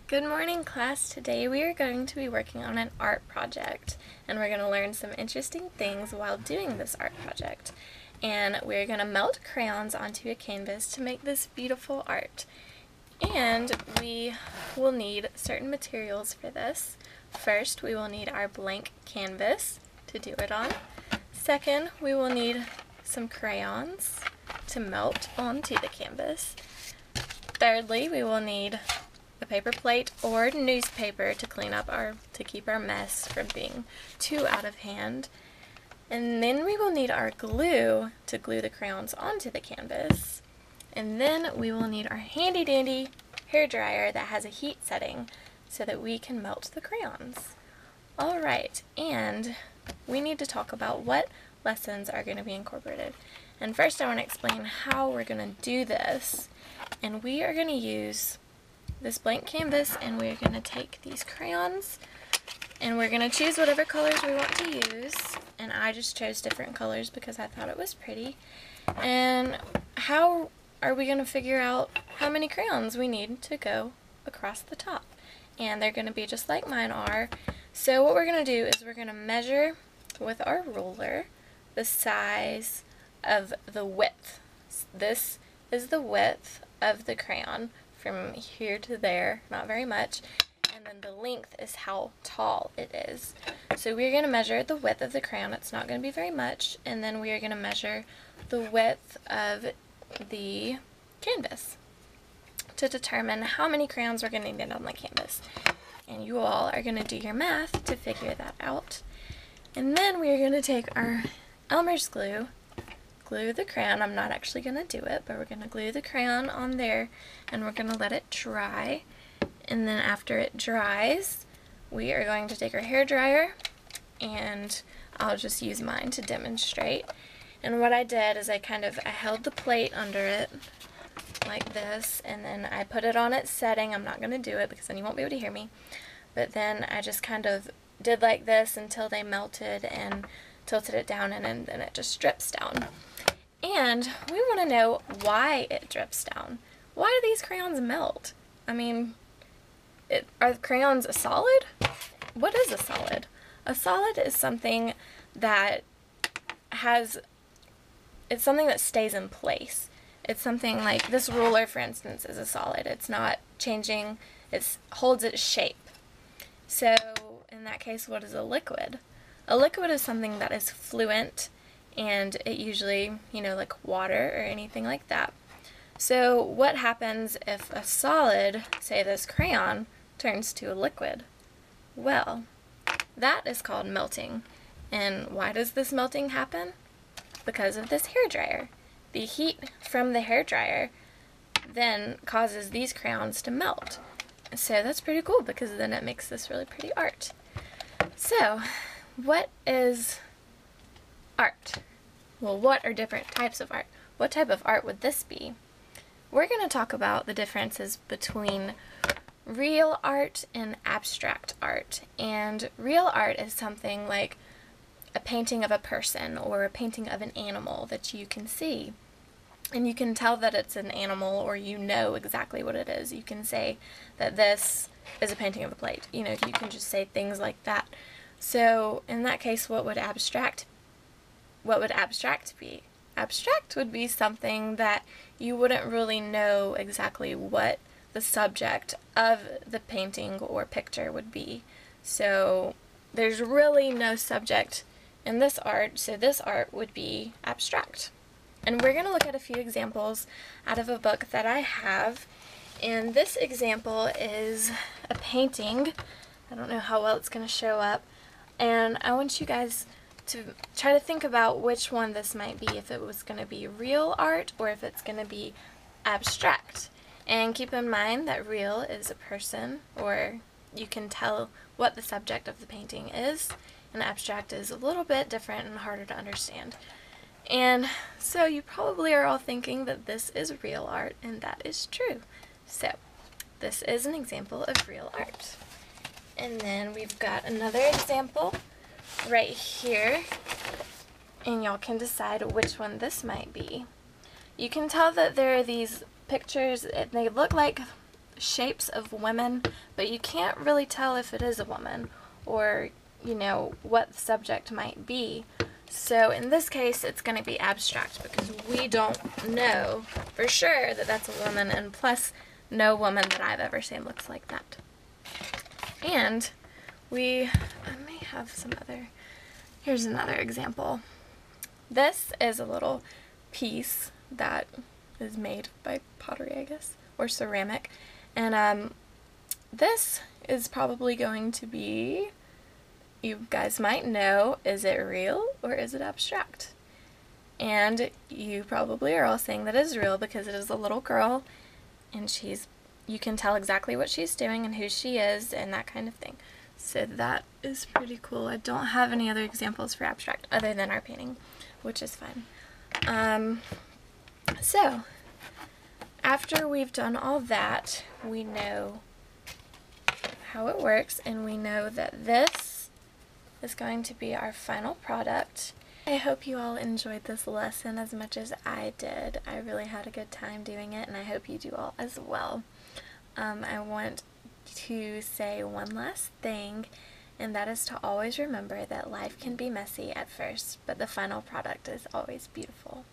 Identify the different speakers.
Speaker 1: Good morning, class. Today we are going to be working on an art project, and we're going to learn some interesting things while doing this art project. And we're going to melt crayons onto a canvas to make this beautiful art. And we will need certain materials for this. First, we will need our blank canvas to do it on. Second, we will need some crayons to melt onto the canvas. Thirdly, we will need a paper plate or newspaper to keep our mess from being too out of hand. And then we will need our glue to glue the crayons onto the canvas. And then we will need our handy dandy hair dryer that has a heat setting so that we can melt the crayons. Alright, and we need to talk about what lessons are going to be incorporated. And first I want to explain how we're going to do this. And we are going to use this blank canvas, and we're going to take these crayons and we're going to choose whatever colors we want to use, and I just chose different colors because I thought it was pretty. And how are we going to figure out how many crayons we need to go across the top? And they're going to be just like mine are. So what we're going to do is we're going to measure with our ruler the size of the width. This is the width of the crayon from here to there, not very much, and then the length is how tall it is. So we're going to measure the width of the crayon, it's not going to be very much, and then we are going to measure the width of the canvas to determine how many crayons we're going to need on the canvas. And you all are going to do your math to figure that out. And then we are going to take our Elmer's glue, glue the crayon. I'm not actually going to do it, but we're going to glue the crayon on there and we're going to let it dry. And then after it dries, we are going to take our hair dryer, and I'll just use mine to demonstrate. And what I did is I held the plate under it like this, and then I put it on its setting. I'm not going to do it because then you won't be able to hear me. But then I just kind of did like this until they melted and tilted it down, and then it just drips down. And we want to know why it drips down. Why do these crayons melt? I mean, are the crayons a solid? What is a solid? A solid is something that it's something that stays in place. It's something like this ruler, for instance, is a solid. It's not changing, it holds its shape. So in that case, what is a liquid? A liquid is something that is fluent, and it usually, like water or anything like that. So what happens if a solid, say this crayon, turns to a liquid? Well, that is called melting. And why does this melting happen? Because of this hair dryer. The heat from the hair dryer then causes these crayons to melt. So that's pretty cool because then it makes this really pretty art. So, what is art? Well, what are different types of art? What type of art would this be? We're going to talk about the differences between real art and abstract art. And real art is something like a painting of a person or a painting of an animal that you can see. And you can tell that it's an animal, or you know exactly what it is. You can say that this is a painting of a plate. You can just say things like that. So in that case, what would abstract be? Abstract would be something that you wouldn't really know exactly what the subject of the painting or picture would be. So there's really no subject in this art, so this art would be abstract. And we're going to look at a few examples out of a book that I have. And this example is a painting. I don't know how well it's going to show up. And I want you guys to try to think about which one this might be, if it was going to be real art or if it's going to be abstract. And keep in mind that real is a person, or you can tell what the subject of the painting is, and abstract is a little bit different and harder to understand. And so you probably are all thinking that this is real art, and that is true. So this is an example of real art. And then we've got another example right here, and y'all can decide which one this might be. You can tell that there are these pictures, they look like shapes of women, but you can't really tell if it is a woman or, you know, what the subject might be. So in this case, it's going to be abstract because we don't know for sure that that's a woman, and plus, no woman that I've ever seen looks like that. And I may have some other, here's another example. This is a little piece that is made by pottery, I guess, or ceramic. And this is probably going to be, you guys might know, is it real or is it abstract? And you probably are all saying that it is real because it is a little girl, and you can tell exactly what she's doing and who she is and that kind of thing. So that is pretty cool. I don't have any other examples for abstract other than our painting, which is fun. So after we've done all that, we know how it works, and we know that this is going to be our final product. I hope you all enjoyed this lesson as much as I did. I really had a good time doing it, and I hope you do all as well. I want to say one last thing, and that is to always remember that life can be messy at first, but the final product is always beautiful.